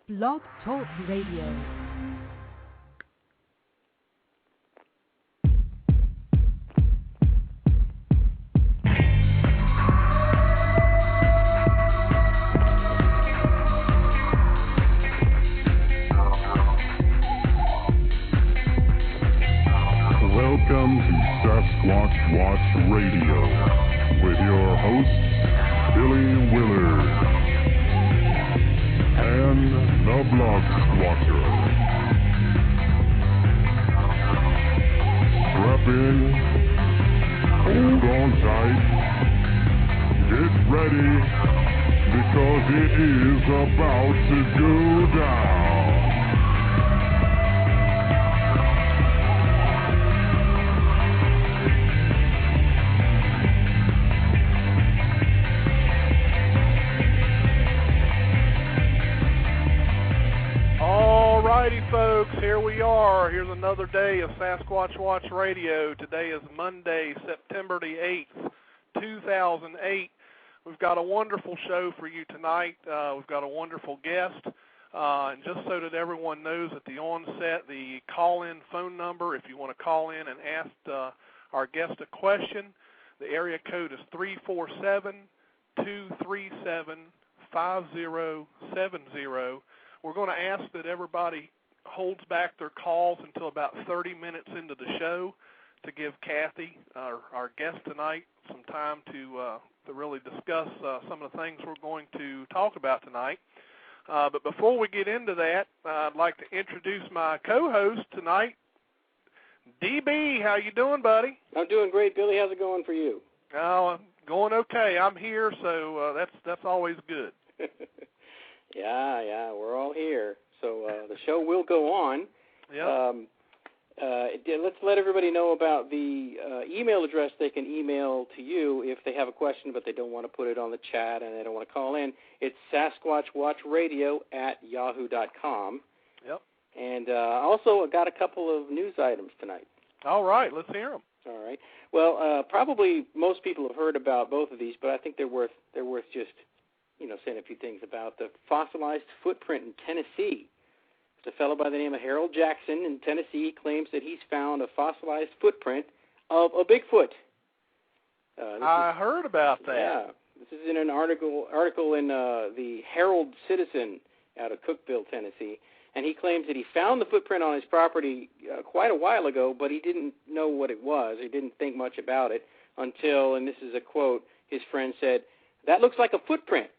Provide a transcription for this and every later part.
Blog Talk Radio. Welcome to Sasquatch Watch Radio with your hosts, Billy Willard and the Blog Squatcher. Strap in, hold on tight, get ready, because it is about to go down. Alrighty, folks, here we are. Here's another day of Sasquatch Watch Radio. Today is Monday, September the 8th, 2008. We've got a wonderful show for you tonight. We've got a wonderful guest. And just so that everyone knows at the onset, the call-in phone number, if you want to call in and ask our guest a question, the area code is 347-237-5070. We're going to ask that everybody holds back their calls until about 30 minutes into the show to give Kathy, our guest tonight, some time to really discuss some of the things we're going to talk about tonight. But before we get into that, I'd like to introduce my co-host tonight, DB. How you doing, buddy? I'm doing great, Billy. How's it going for you? Oh, I'm going okay. I'm here, so that's always good. Yeah, we're all here. So the show will go on. Yeah. Let's let everybody know about the email address they can email to you if they have a question, but they don't want to put it on the chat and they don't want to call in. It's SasquatchWatchRadio@yahoo.com. Yep. And also got a couple of news items tonight. All right, let's hear them. All right. Well, probably most people have heard about both of these, but I think they're worth just saying a few things about the fossilized footprint in Tennessee. It's a fellow by the name of Harold Jackson in Tennessee claims that he's found a fossilized footprint of a Bigfoot. I heard about that. Yeah. This is in an article in the Herald Citizen out of Cookeville, Tennessee. And he claims that he found the footprint on his property quite a while ago, but he didn't know what it was. He didn't think much about it until, and this is a quote, his friend said, "That looks like a footprint."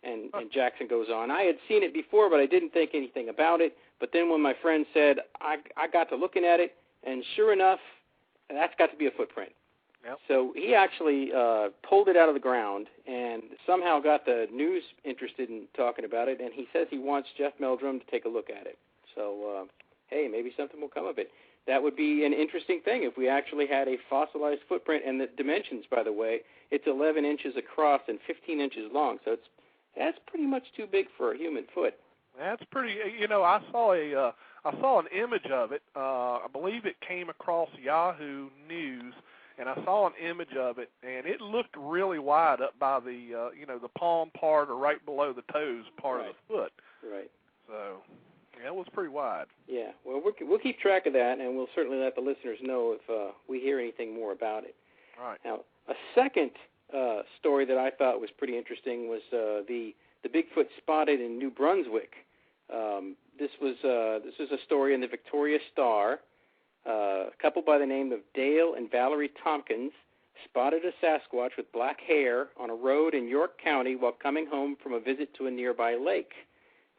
And Jackson goes on, "I had seen it before, but I didn't think anything about it. But then when my friend said, I got to looking at it, and sure enough, that's got to be a footprint." Yep. So he actually pulled it out of the ground and somehow got the news interested in talking about it, and he says he wants Jeff Meldrum to take a look at it. So, hey, maybe something will come of it. That would be an interesting thing if we actually had a fossilized footprint, and the dimensions, by the way, it's 11 inches across and 15 inches long, so that's pretty much too big for a human foot. That's pretty. I saw an image of it. I believe it came across Yahoo News, and I saw an image of it, and it looked really wide up by the the palm part or right below the toes part of the foot. Right. So, yeah, it was pretty wide. Yeah. Well, we'll keep track of that, and we'll certainly let the listeners know if we hear anything more about it. All right. Now, a second story that I thought was pretty interesting was the Bigfoot spotted in New Brunswick. This was a story in the Victoria Star. A couple by the name of Dale and Valerie Tompkins spotted a Sasquatch with black hair on a road in York County while coming home from a visit to a nearby lake.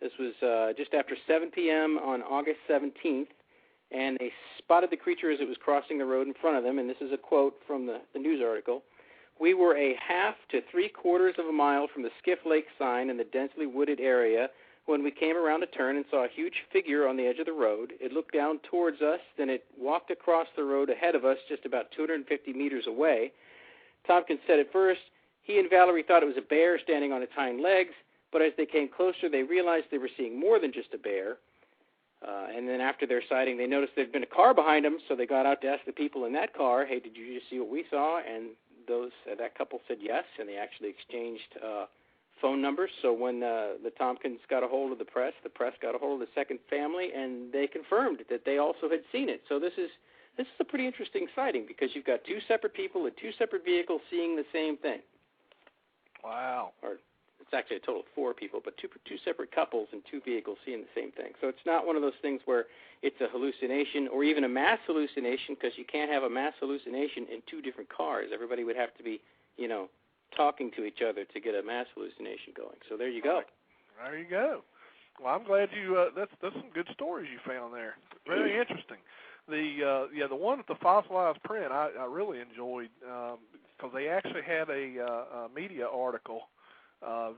This was just after 7 p.m. on August 17th, and they spotted the creature as it was crossing the road in front of them, and this is a quote from the news article. "We were a half to 3/4 of a mile from the Skiff Lake sign in the densely wooded area when we came around a turn and saw a huge figure on the edge of the road. It looked down towards us, then it walked across the road ahead of us just about 250 meters away. Tompkins said at first he and Valerie thought it was a bear standing on its hind legs, but as they came closer, they realized they were seeing more than just a bear. And then after their sighting, they noticed there'd been a car behind them, so they got out to ask the people in that car, hey, did you just see what we saw? And that couple said yes, and they actually exchanged phone numbers. So when the Tompkins got a hold of the press got a hold of the second family, and they confirmed that they also had seen it. So this is a pretty interesting sighting because you've got two separate people in two separate vehicles seeing the same thing. Wow. Or it's actually a total of four people, but two separate couples in two vehicles seeing the same thing. So it's not one of those things where it's a hallucination or even a mass hallucination, because you can't have a mass hallucination in two different cars. Everybody would have to be, talking to each other to get a mass hallucination going. So there you go. There you go. Well, I'm glad you. That's some good stories you found there. Very interesting. The one with the fossilized print I really enjoyed because they actually had a media article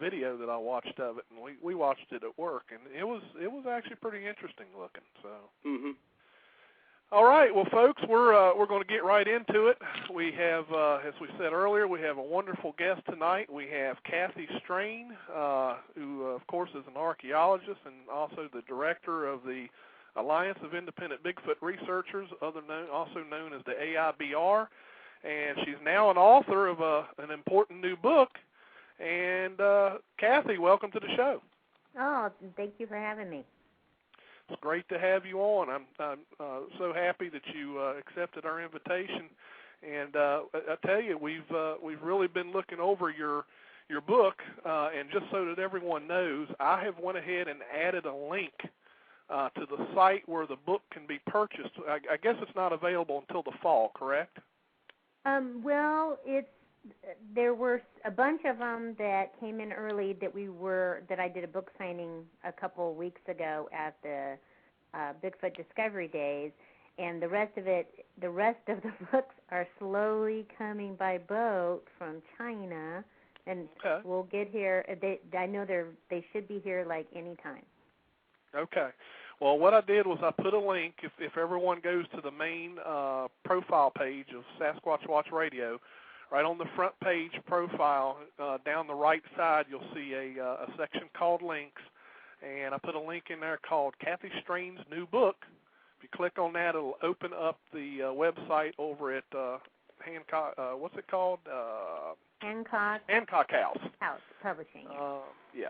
video that I watched of it, and we watched it at work, and it was actually pretty interesting looking. So. Mm-hmm. All right, well, folks, we're going to get right into it. We have, as we said earlier, we have a wonderful guest tonight. We have Kathy Strain, who, of course, is an archaeologist and also the director of the Alliance of Independent Bigfoot Researchers, also known as the AIBR, and she's now an author of an important new book. And Kathy, welcome to the show. Oh, thank you for having me. It's great to have you on. I'm so happy that you accepted our invitation. And I tell you, we've really been looking over your book, and just so that everyone knows, I have went ahead and added a link to the site where the book can be purchased. I guess it's not available until the fall, correct? Well, there were a bunch of them that came in early that I did a book signing a couple of weeks ago at the Bigfoot Discovery Days, and the rest of the books are slowly coming by boat from China, and we'll get here. I know they should be here like any time. Okay. Well, what I did was I put a link. If everyone goes to the main profile page of Sasquatch Watch Radio, right on the front page profile, down the right side, you'll see a section called Links, and I put a link in there called Kathy Strain's new book. If you click on that, it'll open up the website over at Hancock. What's it called? Hancock House. House Publishing. Yeah.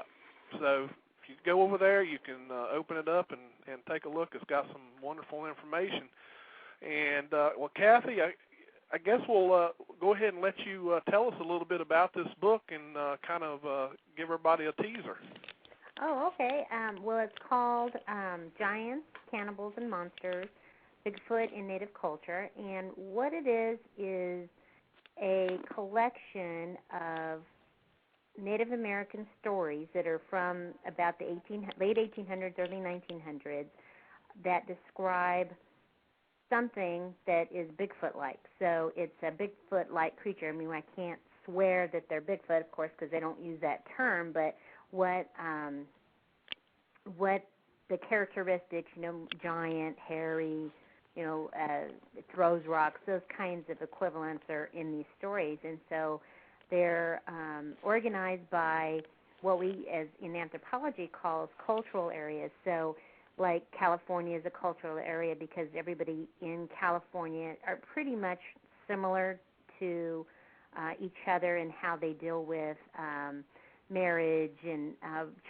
So if you go over there, you can open it up and take a look. It's got some wonderful information. And well, Kathy, I guess we'll go ahead and let you tell us a little bit about this book and kind of give everybody a teaser. Oh, okay. Well, it's called Giants, Cannibals, and Monsters, Bigfoot in Native Culture. And what it is a collection of Native American stories that are from about the late 1800s, early 1900s that describe something that is Bigfoot-like. So it's a Bigfoot-like creature. I mean, I can't swear that they're Bigfoot, of course, because they don't use that term, but what the characteristics, giant, hairy, throws rocks, those kinds of equivalents are in these stories. And so they're organized by what we, as in anthropology, calls cultural areas. So like California is a cultural area because everybody in California are pretty much similar to each other in how they deal with marriage and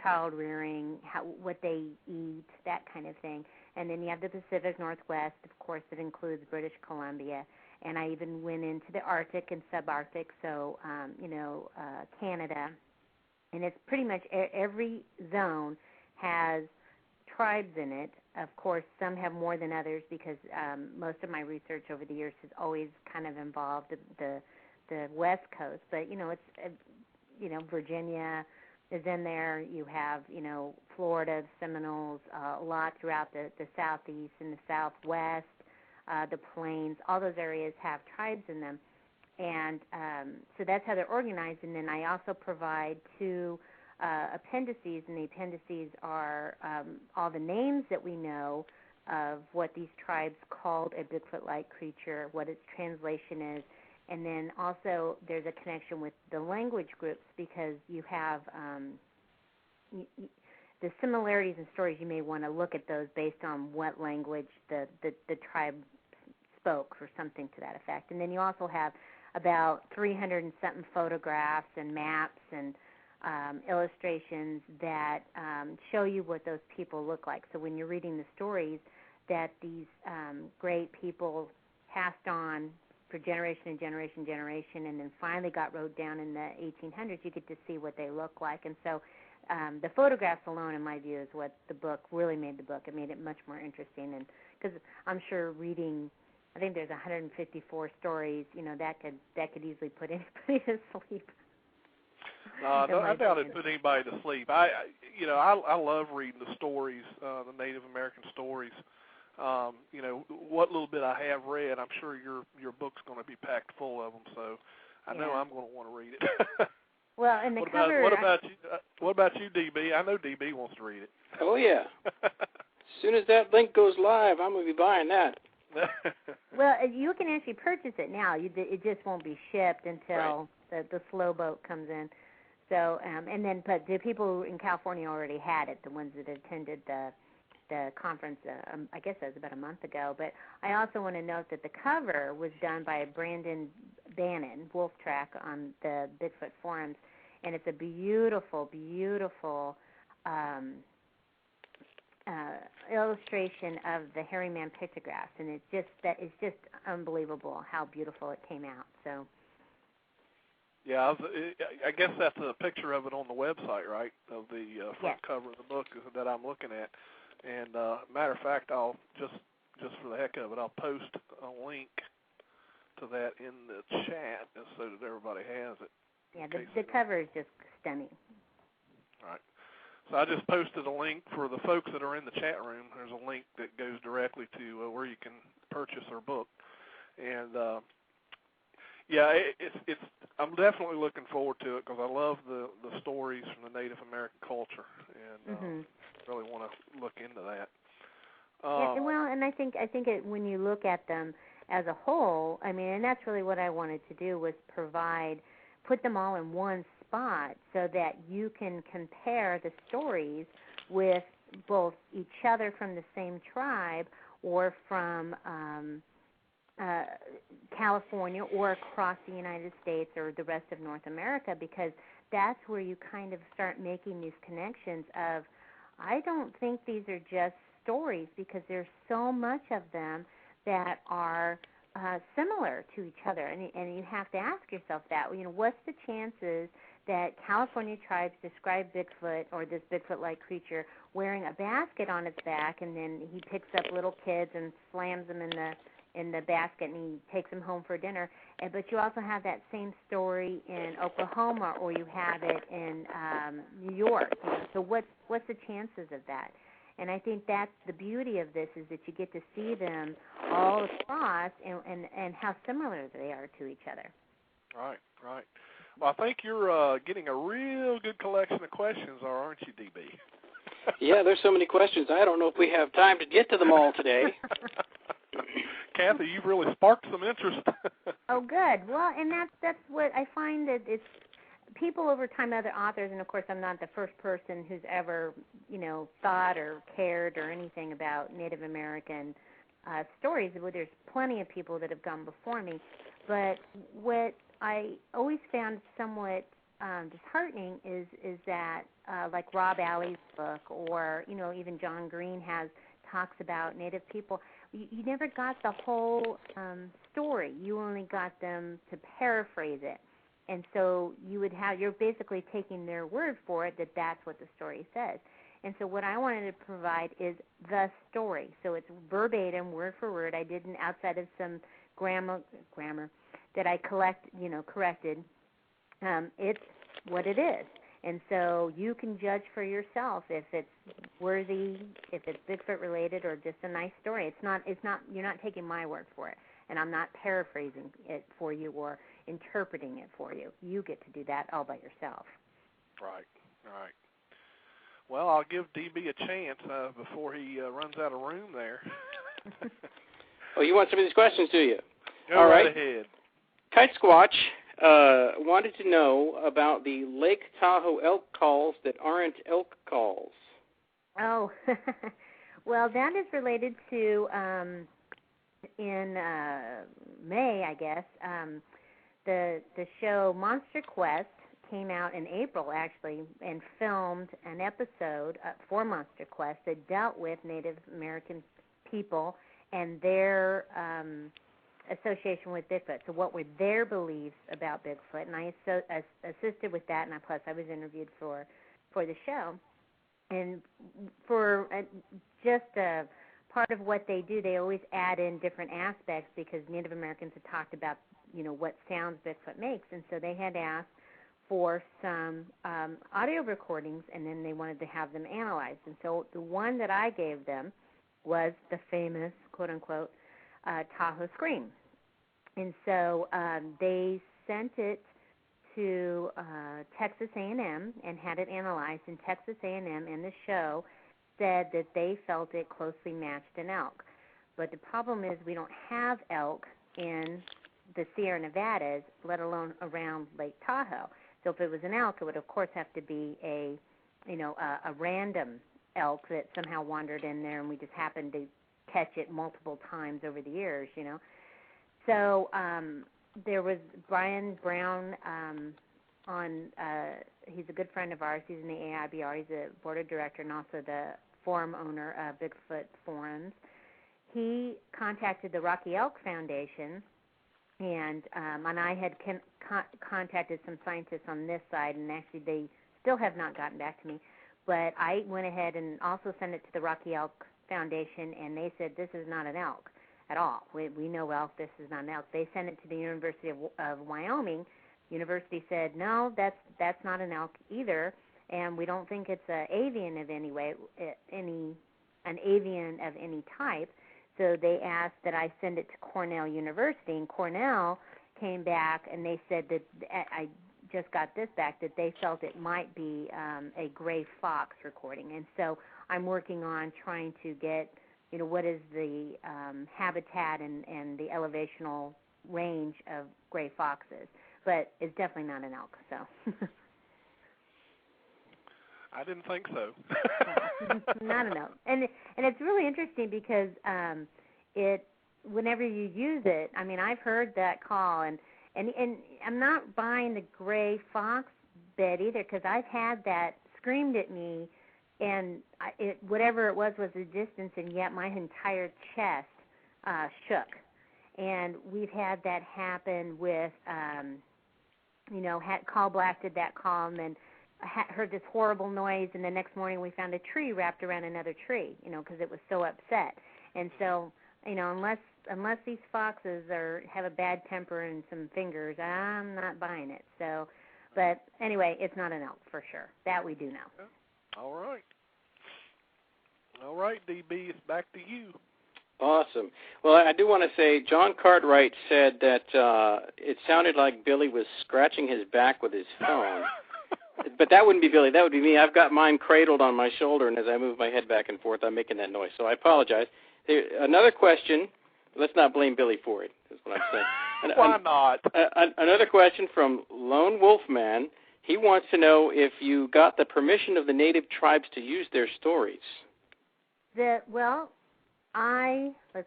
child rearing, what they eat, that kind of thing. And then you have the Pacific Northwest, of course, that includes British Columbia. And I even went into the Arctic and subarctic, so, Canada. And it's pretty much every zone has tribes in it. Of course, some have more than others because most of my research over the years has always kind of involved the West Coast. But, it's, Virginia is in there. You have, Florida, Seminoles, a lot throughout the Southeast and the Southwest, the Plains. All those areas have tribes in them. And so that's how they're organized. And then I also provide two appendices, and the appendices are all the names that we know of what these tribes called a Bigfoot-like creature, what its translation is, and then also there's a connection with the language groups because you have the similarities in stories. You may want to look at those based on what language the tribe spoke or something to that effect. And then you also have about 300 and something photographs and maps and illustrations that show you what those people look like. So when you're reading the stories that these great people passed on for generation and generation and generation, and then finally got wrote down in the 1800s, you get to see what they look like. And so the photographs alone, in my view, is what the book really made the book. It made it much more interesting, and because I'm sure reading, I think there's 154 stories, that could easily put anybody to sleep. No, I doubt it put anybody to sleep. I love reading the stories, the Native American stories. What little bit I have read, I'm sure your book's going to be packed full of them. So I know I'm going to want to read it. Well, and what about you? What about you, DB? I know DB wants to read it. Oh yeah. As soon as that link goes live, I'm going to be buying that. Well, you can actually purchase it now. It just won't be shipped until the slow boat comes in. So, but the people in California already had it, the ones that attended the conference, I guess that was about a month ago. But I also want to note that the cover was done by Brandon Bannon, Wolf Track, on the Bigfoot forums, and it's a beautiful, beautiful illustration of the hairy man pictographs, and it's just unbelievable how beautiful it came out. So. Yeah, I guess that's a picture of it on the website, right? Of the front cover of the book that I'm looking at. And matter of fact, I'll just for the heck of it, I'll post a link to that in the chat so that everybody has it. Yeah, the cover is just stunning. All right. So I just posted a link for the folks that are in the chat room. There's a link that goes directly to where you can purchase our book. And it's I'm definitely looking forward to it because I love the stories from the Native American culture, and really want to look into that. And I think when you look at them as a whole, I mean, and that's really what I wanted to do was put them all in one spot so that you can compare the stories with both each other from the same tribe or from California or across the United States or the rest of North America, because that's where you kind of start making these connections of, I don't think these are just stories, because there's so much of them that are similar to each other, and you have to ask yourself that, what's the chances that California tribes describe Bigfoot or this Bigfoot-like creature wearing a basket on its back, and then he picks up little kids and slams them in the basket and he takes them home for dinner. But you also have that same story in Oklahoma, or you have it in New York. So what's the chances of that? And I think that's the beauty of this, is that you get to see them all across and how similar they are to each other. Right. Well, I think you're getting a real good collection of questions, aren't you, DB? Yeah, there's so many questions. I don't know if we have time to get to them all today. Kathy, you've really sparked some interest. Oh, good. Well, and that's what I find, that it's people over time, other authors, and of course I'm not the first person who's ever, thought or cared or anything about Native American stories. Well, there's plenty of people that have gone before me. But what I always found somewhat disheartening is that, like Rob Alley's book, or, even John Green talks about Native people, you never got the whole story. You only got them to paraphrase it. And so you're basically taking their word for it, that's what the story says. And so what I wanted to provide is the story. So it's verbatim, word for word. I didn't, outside of some grammar that I corrected. It's what it is. And so you can judge for yourself if it's worthy, if it's Bigfoot related, or just a nice story. It's not. You're not taking my word for it, and I'm not paraphrasing it for you or interpreting it for you. You get to do that all by yourself. Right. Well, I'll give DB a chance before he runs out of room there. Oh, you want some of these questions, do you? Go right ahead. Kite Squatch wanted to know about the Lake Tahoe elk calls that aren't elk calls. Oh, well, that is related to, in May, I guess, the show Monster Quest came out in April, actually, and filmed an episode for Monster Quest that dealt with Native American people and their association with Bigfoot. So what were their beliefs about Bigfoot? And I assisted with that, and plus I was interviewed for the show. And for just a part of what they do, they always add in different aspects because Native Americans had talked about, what sounds Bigfoot makes. And so they had asked for some audio recordings, and then they wanted to have them analyzed. And so the one that I gave them was the famous, quote-unquote, Tahoe Scream. And so they sent it to Texas A&M and had it analyzed, and Texas A&M in the show said that they felt it closely matched an elk. But the problem is we don't have elk in the Sierra Nevadas, let alone around Lake Tahoe. So if it was an elk, it would, of course, have to be a random elk that somehow wandered in there, and we just happened to catch it multiple times over the years, So there was Brian Brown he's a good friend of ours. He's in the AIBR. He's a board of director and also the forum owner of Bigfoot Forums. He contacted the Rocky Elk Foundation, and I had contacted some scientists on this side, and actually they still have not gotten back to me. But I went ahead and also sent it to the Rocky Elk Foundation, and they said this is not an elk at all. We know elk. This is not an elk. They sent it to the University of Wyoming. University said, no, that's not an elk either, and we don't think it's an avian of any way, an avian of any type. So they asked that I send it to Cornell University, and Cornell came back and they said that I just got this back, that they felt it might be a gray fox recording. And so I'm working on trying to get, what is the habitat and the elevational range of gray foxes. But it's definitely not an elk, so. I didn't think so. Not an elk. And it's really interesting because whenever you use it, I mean, I've heard that call, and I'm not buying the gray fox bed either because I've had that screamed at me, and whatever it was a distance, and yet my entire chest shook. And we've had that happen with, had call blasted that call and then heard this horrible noise, and the next morning we found a tree wrapped around another tree, because it was so upset. And so, unless these foxes have a bad temper and some fingers, I'm not buying it. So, but anyway, it's not an elk for sure. That we do know. All right, DB, it's back to you. Awesome. Well, I do want to say John Cartwright said that it sounded like Billy was scratching his back with his phone. But that wouldn't be Billy. That would be me. I've got mine cradled on my shoulder, and as I move my head back and forth, I'm making that noise. So I apologize. Another question. Let's not blame Billy for it, is what I'm saying. Why not? Another question from Lone Wolfman. He wants to know if you got the permission of the native tribes to use their stories. Let's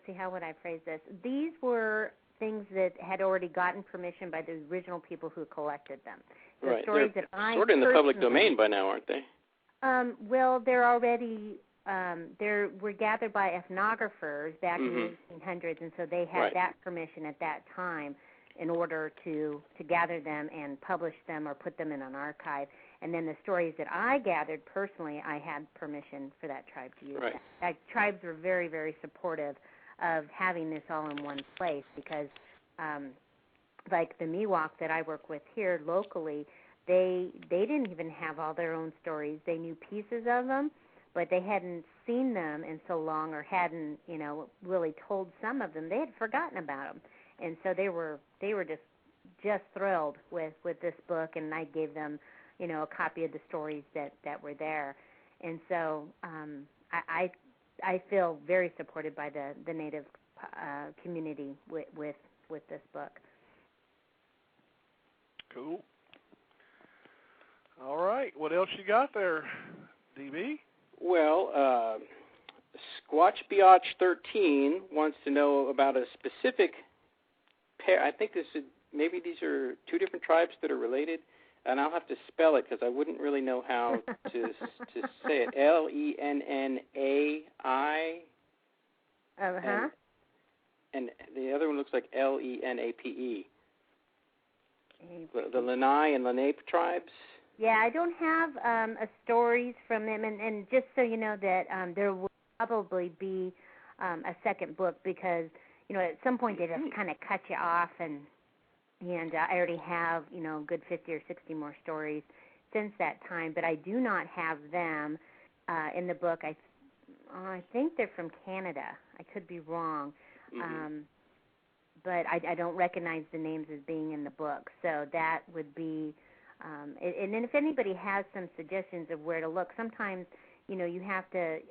see, how would I phrase this? These were things that had already gotten permission by the original people who collected them. The right. stories They're that I sort of in the public domain by now, aren't they? Well, they're already were gathered by ethnographers back in the 1800s, and so they had that permission at that time in order to gather them and publish them or put them in an archive. And then the stories that I gathered personally, I had permission for that tribe to use. That tribes were very, very supportive of having this all in one place because, like the Miwok that I work with here locally, they didn't even have all their own stories. They knew pieces of them, but they hadn't seen them in so long or hadn't, really told some of them. They had forgotten about them. And so they were just thrilled with this book, and I gave them a copy of the stories that were there. And so I feel very supported by the Native community with this book. Cool. All right. What else you got there, DB? Well, SquatchBiatch13 wants to know about a specific pair. I think maybe these are two different tribes that are related. and I'll have to spell it because I wouldn't really know how to say it. Lenai. And the other one looks like Lenape. The Lenai and Lenape tribes. Yeah, I don't have stories from them, and just so you know that there will probably be a second book because, at some point they just kind of cut you off, and I already have, a good 50 or 60 more stories since that time, but I do not have them in the book. I think they're from Canada. I could be wrong. But I don't recognize the names as being in the book, so that would be... and then if anybody has some suggestions of where to look, sometimes you have to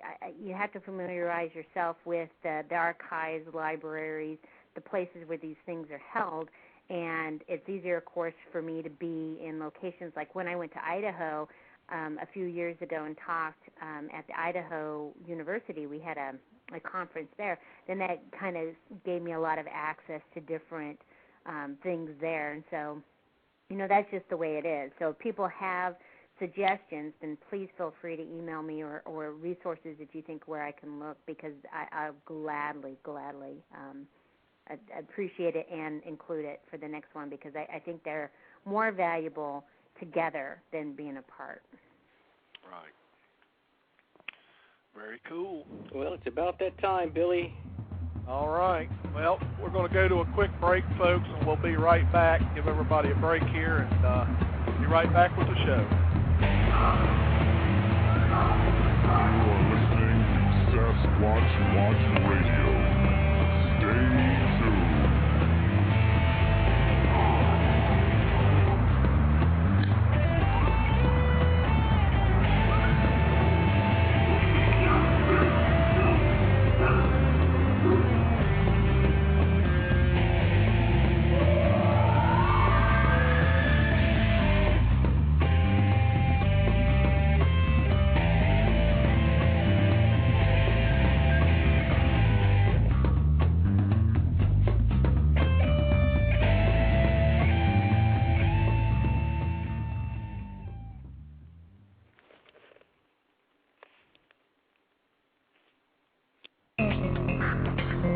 familiarize yourself with the archives, libraries, the places where these things are held, and it's easier, of course, for me to be in locations like when I went to Idaho a few years ago and talked at the Idaho University. We had a conference there. Then that kind of gave me a lot of access to different things there, and so. That's just the way it is. So if people have suggestions, then please feel free to email me or resources that you think where I can look, because I'll gladly appreciate it and include it for the next one, because I think they're more valuable together than being apart. Right. Very cool. Well, it's about that time, Billy. All right. Well, we're going to go to a quick break, folks, and we'll be right back. Give everybody a break here, and be right back with the show. You are listening to Sasquatch Watch Radio. Stay tuned.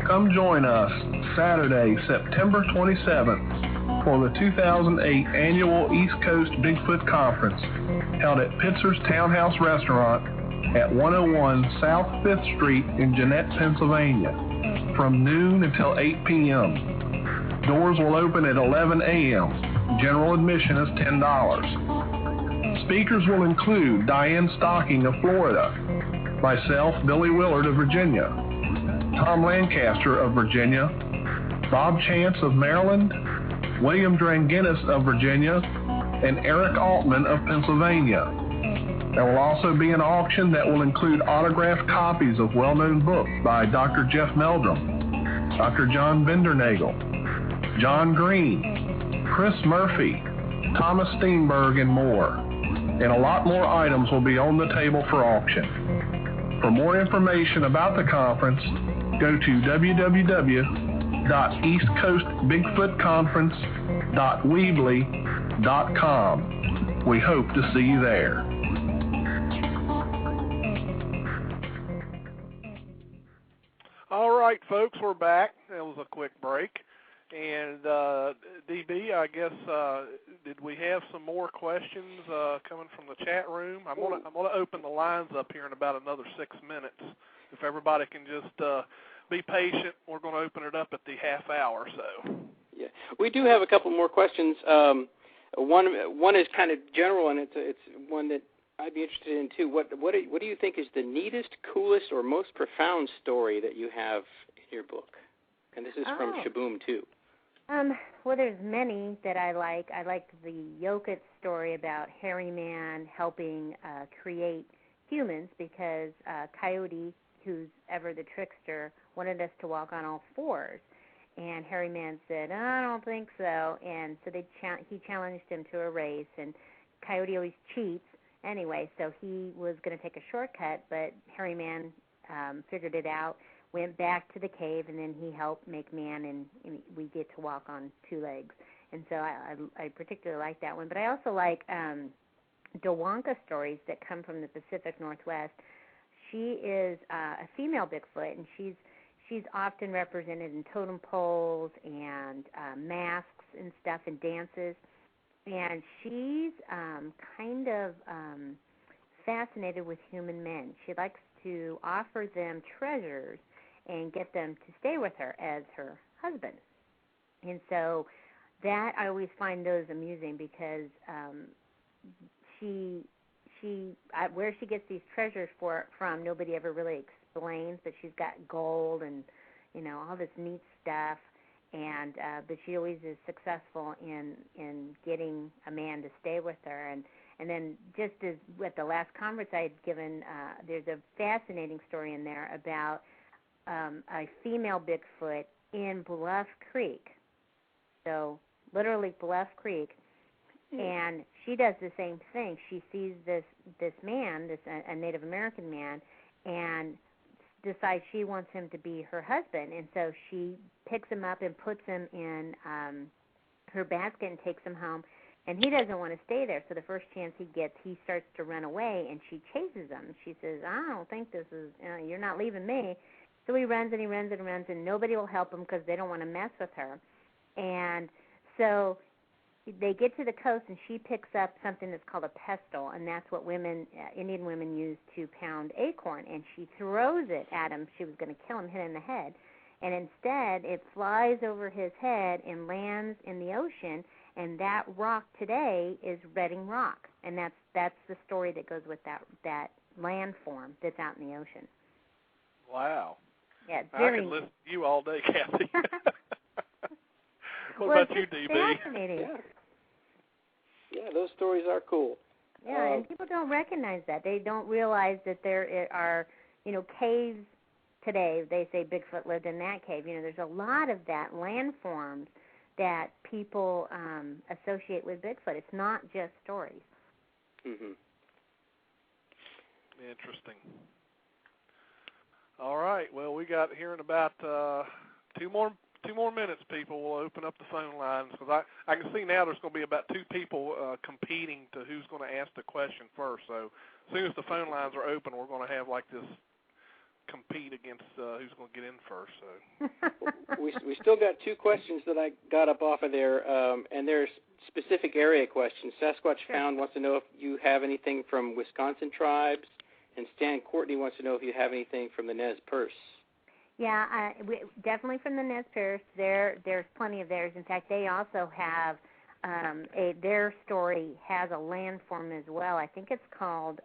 Come join us Saturday, September 27th for the 2008 Annual East Coast Bigfoot Conference held at Pitzer's Townhouse Restaurant at 101 South 5th Street in Jeannette, Pennsylvania from noon until 8 p.m. Doors will open at 11 a.m. General admission is $10. Speakers will include Diane Stocking of Florida, myself, Billy Willard of Virginia, Tom Lancaster of Virginia, Bob Chance of Maryland, William Dranginis of Virginia, and Eric Altman of Pennsylvania. There will also be an auction that will include autographed copies of well-known books by Dr. Jeff Meldrum, Dr. John Bindernagel, John Green, Chris Murphy, Thomas Steenberg, and more. And a lot more items will be on the table for auction. For more information about the conference, go to www.eastcoastbigfootconference.weebly.com. We hope to see you there. All right, folks, we're back. That was a quick break. And DB, I guess, did we have some more questions coming from the chat room? I'm gonna open the lines up here in about another 6 minutes. If everybody can just be patient, we're going to open it up at the half hour or so. Yeah, we do have a couple more questions. One is kind of general, and it's one that I'd be interested in too. What do you think is the neatest, coolest, or most profound story that you have in your book? And this is from Shaboom too. Well, there's many that I like. I like the Yokut story about Hairy Man helping create humans, because Coyote, who's ever the trickster, wanted us to walk on all fours. And Hairy Man said, I don't think so. And so he challenged him to a race, and Coyote always cheats anyway, so he was going to take a shortcut, but Hairy Man figured it out, went back to the cave, and then he helped make man, and we get to walk on two legs. And so I particularly like that one. But I also like Dewonka stories that come from the Pacific Northwest. She is a female Bigfoot, and she's often represented in totem poles and masks and stuff and dances. And she's kind of fascinated with human men. She likes to offer them treasures and get them to stay with her as her husband. And so that I always find those amusing because where she gets these treasures from, nobody ever really explains, but she's got gold and, all this neat stuff. And but she always is successful in getting a man to stay with her. And then just as with the last conference I had given, there's a fascinating story in there about a female Bigfoot in Bluff Creek. So literally Bluff Creek. And she does the same thing. She sees this man, a Native American man, and decides she wants him to be her husband. And so she picks him up and puts him in her basket and takes him home. And he doesn't want to stay there. So the first chance he gets, he starts to run away, and she chases him. She says, I don't think this is, you're not leaving me. So he runs and he runs and runs, and nobody will help him because they don't want to mess with her. And so they get to the coast, and she picks up something that's called a pestle, and that's what Indian women use to pound acorn. And she throws it at him. She was going to kill him, hit him in the head. And instead, it flies over his head and lands in the ocean, and that rock today is Redding Rock. And that's the story that goes with that landform that's out in the ocean. Wow. Yeah, it's I could listen to you all day, Kathy. What about you, DB? Fascinating. Yeah, those stories are cool. Yeah, and people don't recognize that. They don't realize that there are, caves today. They say Bigfoot lived in that cave. There's a lot of that landforms that people associate with Bigfoot. It's not just stories. Mm-hmm. Interesting. All right. Well, we got here in about 2 more minutes, people. We'll open up the phone lines because I can see now there's going to be about 2 people competing to who's going to ask the question first. So as soon as the phone lines are open, we're going to have like this compete against who's going to get in first. So we still got 2 questions that I got up off of there, and they're specific area questions. Sasquatch Found wants to know if you have anything from Wisconsin tribes, and Stan Courtney wants to know if you have anything from the Nez Perce. Yeah, definitely from the Nez Perce. There's plenty of theirs. In fact, they also have their story has a landform as well. I think it's called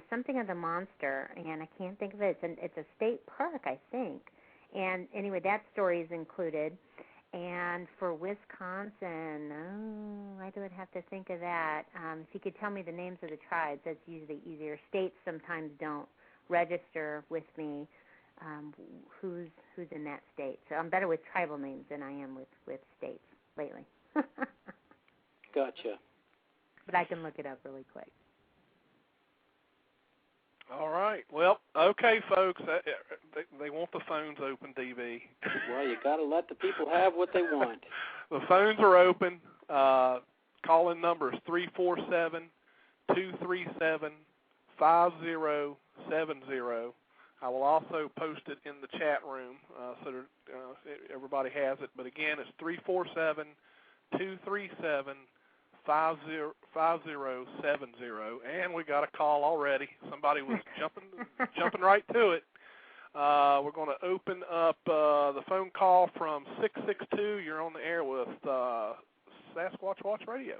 something of the monster, and I can't think of it. It's a state park, I think. And anyway, that story is included. And for Wisconsin, I would have to think of that. If you could tell me the names of the tribes, that's usually easier. States sometimes don't register with me who's in that state. So I'm better with tribal names than I am with states lately. Gotcha. But I can look it up really quick. all right. Well, okay, folks. They want the phones open, DB. Well, you got to let the people have what they want. The phones are open. Call-in number is 347-237-5070. I will also post it in the chat room so that everybody has it. But again, it's 347-237-5070. And we got a call already. Somebody was jumping right to it. We're going to open up the phone call from 662. You're on the air with Sasquatch Watch Radio.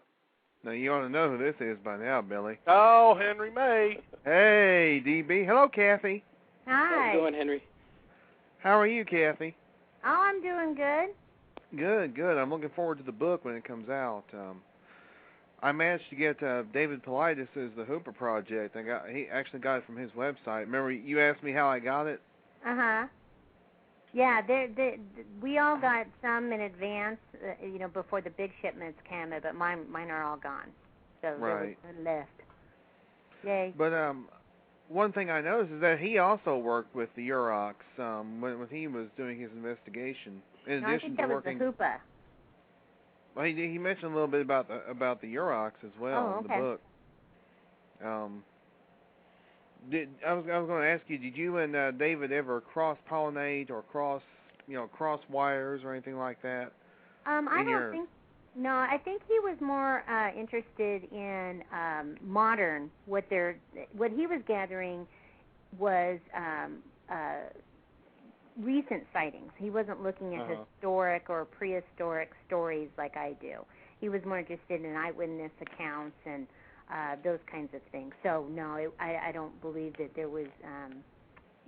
Now, you ought to know who this is by now, Billy. Oh, Henry May. Hey, DB. Hello, Kathy. Hi. How you doing, Henry? How are you, Kathy? Oh, I'm doing good. Good. I'm looking forward to the book when it comes out. I managed to get David Politis' The Hooper Project. He actually got it from his website. Remember, you asked me how I got it? Uh-huh. Yeah, we all got some in advance, before the big shipments came, but mine are all gone. So right. There was none left. Yay. But one thing I noticed is that he also worked with the Yurok when he was doing his investigation. In No, I addition think that to was the working, Hoopa. well, he mentioned a little bit about the Yuroks as well in the book. I was going to ask you, did you and David ever cross pollinate or cross wires or anything like that? I don't think. No, I think he was more interested in modern. What he was gathering was recent sightings. He wasn't looking at historic or prehistoric stories like I do. He was more interested in eyewitness accounts and those kinds of things. So no, I don't believe that there was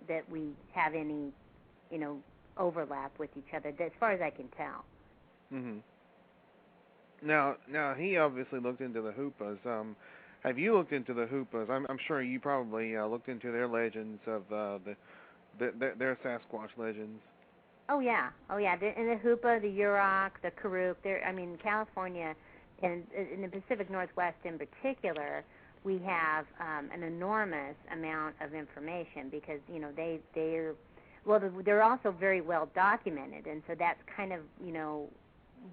that we have any, overlap with each other, as far as I can tell. Mhm. Now he obviously looked into the Hoopas. Have you looked into the Hoopas? I'm sure you probably looked into their legends of their Sasquatch legends. Oh yeah. And the Hoopa, the Yurok, the Karuk. California, and in the Pacific Northwest in particular, we have an enormous amount of information because they're also very well documented, and so that's kind of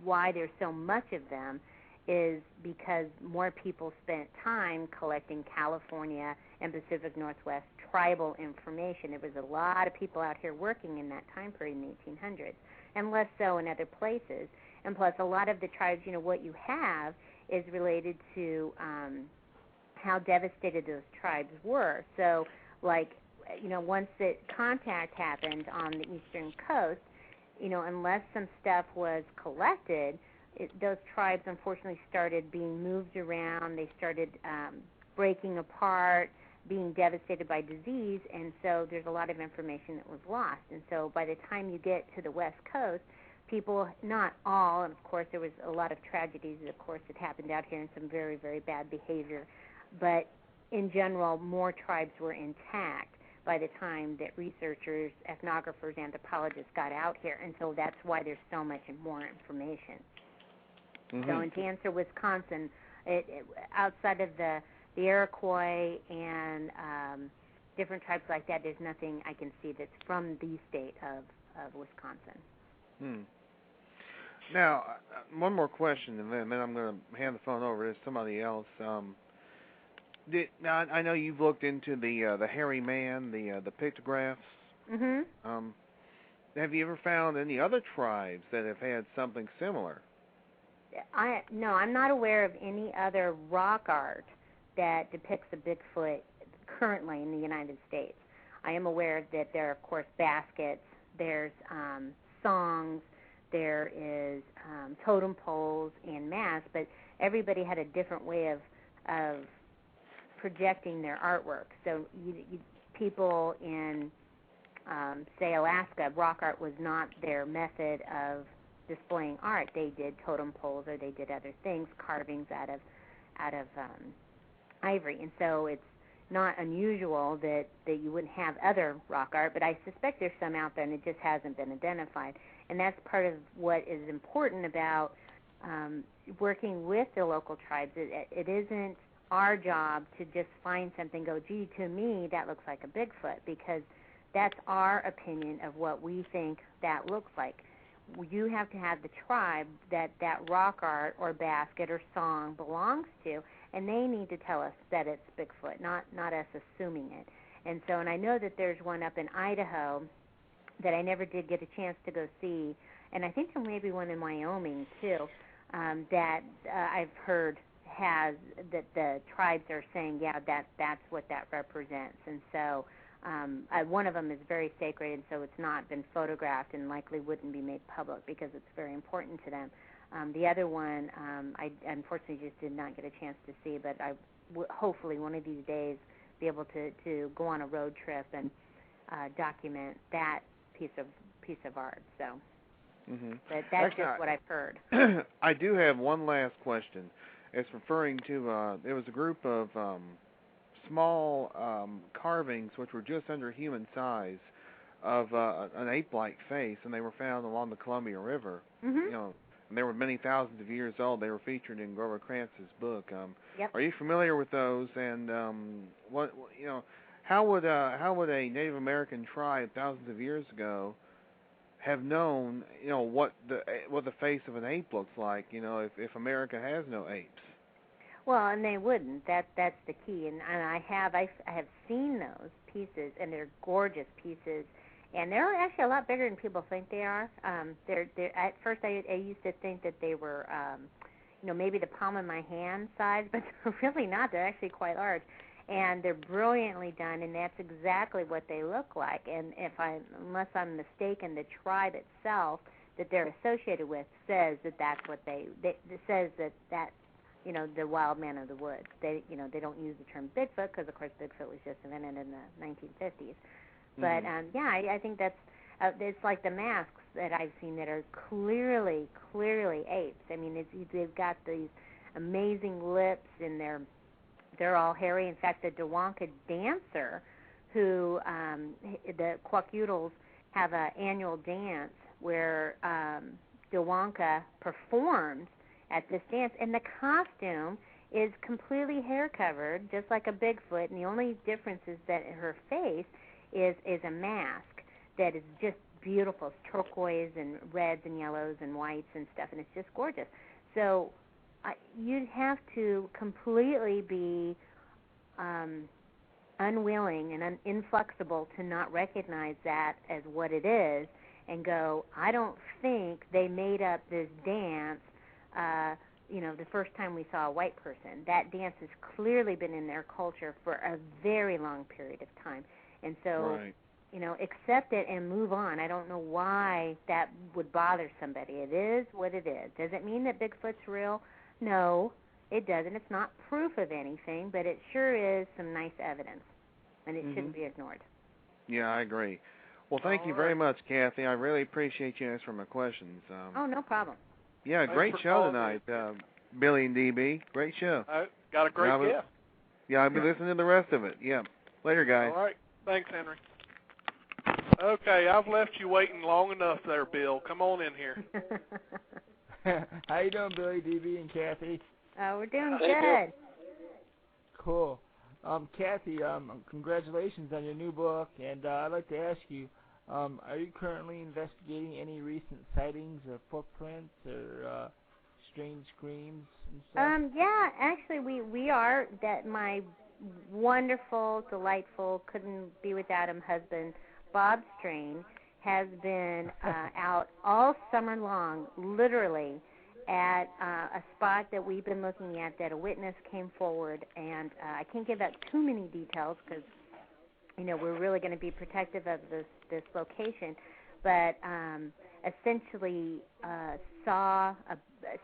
why there's so much of them, is because more people spent time collecting California and Pacific Northwest tribal information. There was a lot of people out here working in that time period in the 1800s, and less so in other places. And plus, a lot of the tribes, what you have is related to how devastated those tribes were. So, once the contact happened on the eastern coast, unless some stuff was collected, those tribes unfortunately started being moved around. They started breaking apart, being devastated by disease, and so there's a lot of information that was lost. And so by the time you get to the West Coast, people, not all, and of course there was a lot of tragedies, of course, that happened out here and some very, very bad behavior, but in general, more tribes were intact by the time that researchers, ethnographers, anthropologists got out here, and so that's why there's so much more information. Mm-hmm. So, and to answer Wisconsin, outside of the Iroquois and different tribes like that, there's nothing I can see that's from the state of Wisconsin. Now, one more question, and then I'm going to hand the phone over to somebody else. Now, I know you've looked into the hairy man, the pictographs. Mm-hmm. Have you ever found any other tribes that have had something similar? No, I'm not aware of any other rock art that depicts a Bigfoot currently in the United States. I am aware that there are, of course, baskets, there's songs, there is totem poles and masks, but everybody had a different way of projecting their artwork. So people in, say, Alaska, rock art was not their method of displaying art. They did totem poles or they did other things, carvings out of ivory. And so it's not unusual that you wouldn't have other rock art, but I suspect there's some out there and it just hasn't been identified. And that's part of what is important about working with the local tribes. It isn't our job to just find something and go, gee, to me that looks like a Bigfoot, because that's our opinion of what we think that looks like. You have to have the tribe that rock art or basket or song belongs to, and they need to tell us that it's Bigfoot, not us assuming it. And so, and I know that there's one up in Idaho that I never did get a chance to go see, and I think there may be one in Wyoming too, that I've heard has, that the tribes are saying, yeah, that's what that represents. And so one of them is very sacred, and so it's not been photographed and likely wouldn't be made public because it's very important to them. The other one, I unfortunately just did not get a chance to see, but I hopefully one of these days be able to go on a road trip and document that piece of art. So but that's actually, just what I've heard. I do have one last question. It's referring to there was a group of small carvings which were just under human size of an ape-like face, and they were found along the Columbia River. Mm-hmm. And they were many thousands of years old. They were featured in Grover Krantz's book. Yep. Are you familiar with those? And what how would a Native American tribe thousands of years ago have known, what the face of an ape looks like, if America has no apes? Well, and they wouldn't. That's the key. And I have seen those pieces, and they're gorgeous pieces, and they're actually a lot bigger than people think they are. They're at first I used to think that they were, maybe the palm of my hand size, but they're really not. They're actually quite large, and they're brilliantly done, and that's exactly what they look like. And unless I'm mistaken, the tribe itself that they're associated with says that that's what it says that the wild man of the woods. They don't use the term Bigfoot because, of course, Bigfoot was just invented in the 1950s. But I think that's it's like the masks that I've seen that are clearly apes. I mean, they've got these amazing lips, and they're all hairy. In fact, the Dewanka dancer, who the Kwakiutls have an annual dance where Dewanka performs at this dance, and the costume is completely hair covered, just like a Bigfoot, and the only difference is that her face is a mask that is just beautiful. It's turquoise and reds and yellows and whites and stuff, and it's just gorgeous. So you'd have to completely be unwilling and inflexible to not recognize that as what it is and go, I don't think they made up this dance the first time we saw a white person. That dance has clearly been in their culture for a very long period of time. And so, right. Accept it and move on. I don't know why that would bother somebody. It is what it is. Does it mean that Bigfoot's real? No, it doesn't. It's not proof of anything, but it sure is some nice evidence, and it shouldn't be ignored. Yeah, I agree. Well, thank you very much, Kathy. I really appreciate you answering my questions. No problem. Yeah, great show tonight, Billy and DB. Great show. Got a great guest. Yeah, I'll be listening to the rest of it. Yeah. Later, guys. All right. Thanks, Henry. Okay, I've left you waiting long enough there, Bill. Come on in here. How you doing, Billy, DB, and Kathy? We're doing good. Cool. Kathy, congratulations on your new book, and I'd like to ask you, are you currently investigating any recent sightings of footprints or strange screams and stuff? Yeah, actually we are. That my wonderful, delightful, couldn't be without him husband, Bob Strain, has been out all summer long, literally, at a spot that we've been looking at that a witness came forward, and I can't give out too many details because, we're really going to be protective of this location, but essentially saw a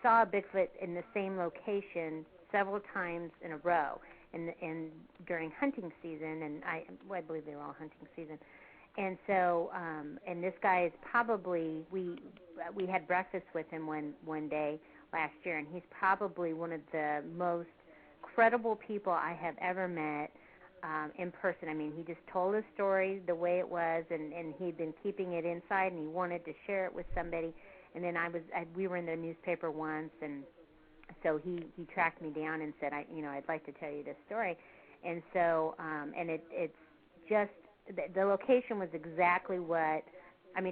Bigfoot in the same location several times in a row, and during hunting season, and I believe they were all hunting season. And so, and this guy is probably, we had breakfast with him one day last year, and he's probably one of the most credible people I have ever met in person. I mean, he just told his story the way it was, and he'd been keeping it inside, and he wanted to share it with somebody. And then we were in the newspaper once, and so he tracked me down and said, I'd like to tell you this story. And so, and it's just, the location was exactly what,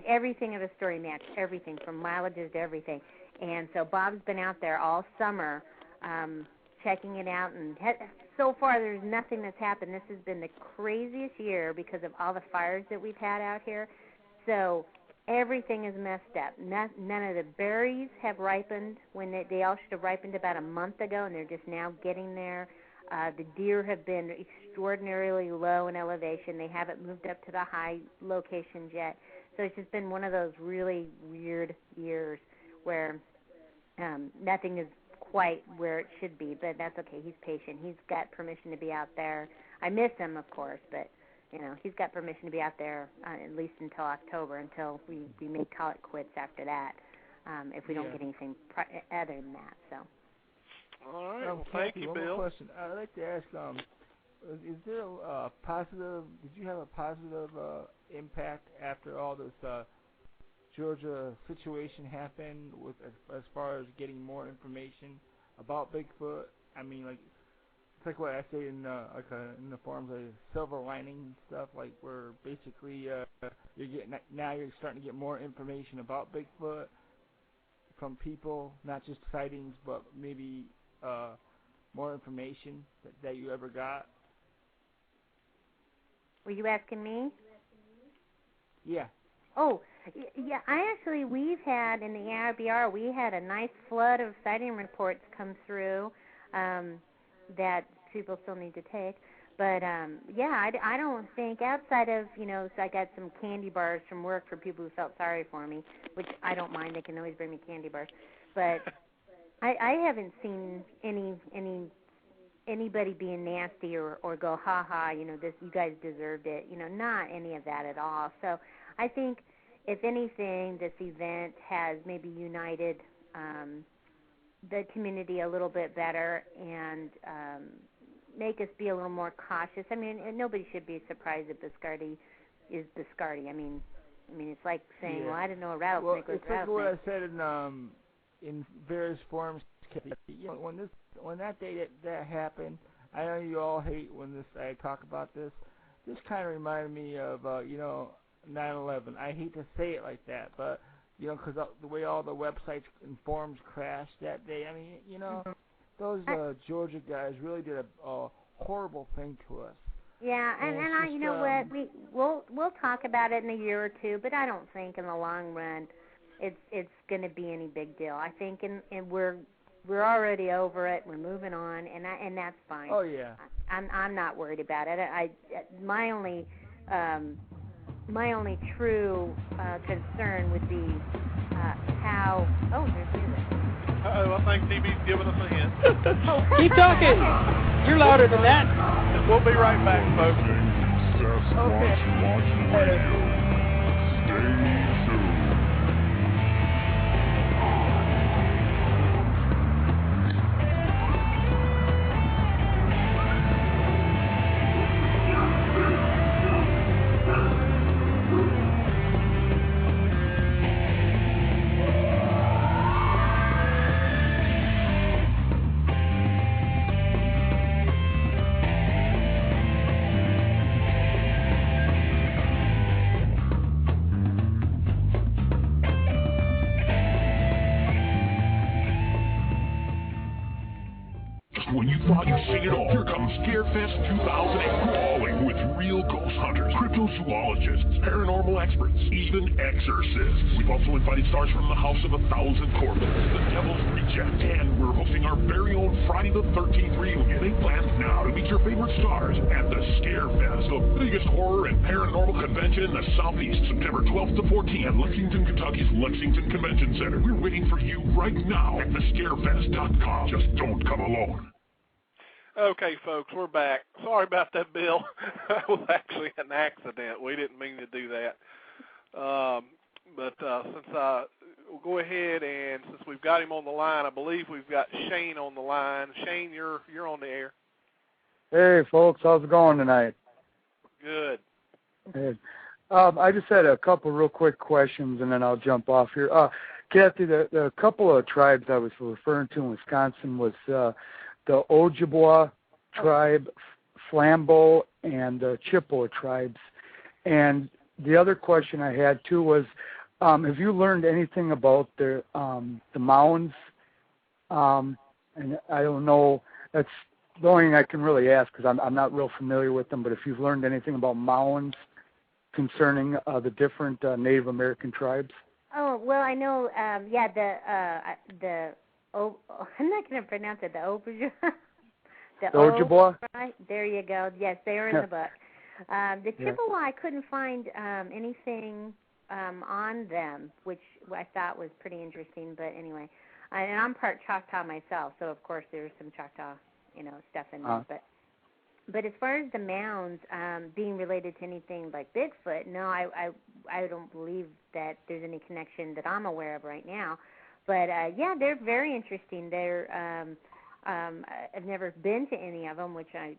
everything of the story matched everything from mileages to everything. And so Bob's been out there all summer checking it out, and so far there's nothing that's happened. This has been the craziest year because of all the fires that we've had out here. So everything is messed up. None of the berries have ripened when they all should have ripened about a month ago, and they're just now getting there. The deer have been extraordinarily low in elevation. They haven't moved up to the high locations yet. So it's just been one of those really weird years where nothing is quite where it should be, but that's okay. He's patient. He's got permission to be out there. I miss him, of course, but, he's got permission to be out there at least until October, until we may call it quits after that, if we don't get anything other than that, so. All right. Well, thank you, one Bill. More question. I'd like to ask, is there a positive? Did you have a positive impact after all this Georgia situation happened, with as far as getting more information about Bigfoot? It's like what I say in in the forums, like silver lining and stuff. Like where basically you're starting to get more information about Bigfoot from people, not just sightings, but maybe more information that you ever got. Were you asking me? Yeah. Oh, yeah. We've had in the ARBR, we had a nice flood of sighting reports come through that people still need to take. But I don't think outside of so I got some candy bars from work for people who felt sorry for me, which I don't mind. They can always bring me candy bars. But I haven't seen anybody being nasty or go, ha ha, this, you guys deserved it, not any of that at all. So I think, if anything, this event has maybe united the community a little bit better and make us be a little more cautious. I mean, nobody should be surprised if Biscardi is Biscardi. I mean, it's like saying, well, I didn't know a rattlesnake was a rattlesnake. Well, it's like what I said in various forums. When that day that happened, I know you all hate when I talk about this. This kind of reminded me of 9/11. I hate to say it like that, but because the way all the websites and forums crashed that day. I mean, those Georgia guys really did a horrible thing to us. Yeah, and you know what? We'll talk about it in a year or two, but I don't think in the long run it's going to be any big deal. I think and we're already over it. We're moving on, and that's fine. Oh yeah. I'm not worried about it. My only true concern would be how. Oh, there's music. I think DB's giving us a hint. Keep talking. You're louder than that. We'll be right back, folks. Sasquatch Watch Radio. Stay tuned. When you thought you'd seen it all, here comes Scarefest 2008, crawling with real ghost hunters, cryptozoologists, paranormal experts, even exorcists. We've also invited stars from the House of 1,000 Corpses, the Devil's Reject, and we're hosting our very own Friday the 13th reunion. Make plans now to meet your favorite stars at the Scarefest, the biggest horror and paranormal convention in the Southeast, September 12th to 14th at Lexington, Kentucky's Lexington Convention Center. We're waiting for you right now at thescarefest.com. Just don't come alone. Okay, folks, we're back. Sorry about that, Bill. That was actually an accident. We didn't mean to do that. But we'll go ahead, and since we've got him on the line, I believe we've got Shane on the line. Shane, you're on the air. Hey, folks, how's it going tonight? Good. Hey. I just had a couple real quick questions, and then I'll jump off here. Kathy, the couple of tribes I was referring to in Wisconsin was the Ojibwa tribe, Flambeau, and the Chippewa tribes. And the other question I had, too, was have you learned anything about the mounds? And I don't know. That's the only thing I can really ask because I'm not real familiar with them. But if you've learned anything about mounds concerning the different Native American tribes? Oh, well, I know, I'm not going to pronounce it, the Ojibwa. The Ojibwa? Right? There you go. Yes, they are in the book. The Chippewa, I couldn't find anything on them, which I thought was pretty interesting, but anyway. And I'm part Choctaw myself, so of course there's some Choctaw, stuff in there. But as far as the mounds being related to anything like Bigfoot, no, I don't believe that there's any connection that I'm aware of right now. But yeah, they're very interesting. I've never been to any of them, which I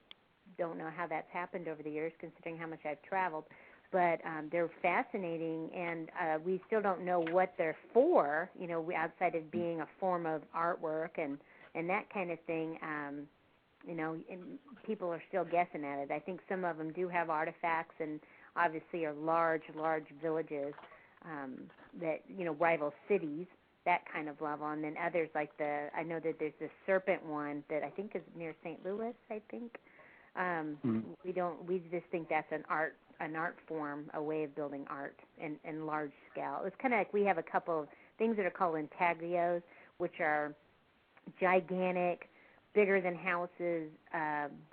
don't know how that's happened over the years, considering how much I've traveled. But they're fascinating, and we still don't know what they're for. Outside of being a form of artwork and that kind of thing. and people are still guessing at it. I think some of them do have artifacts and obviously are large villages that, rival cities, that kind of level. And then others like I know that there's this serpent one that I think is near St. Louis, I think. We just think that's an art form, a way of building art in large scale. It's kind of like we have a couple of things that are called intaglios, which are gigantic, bigger than houses,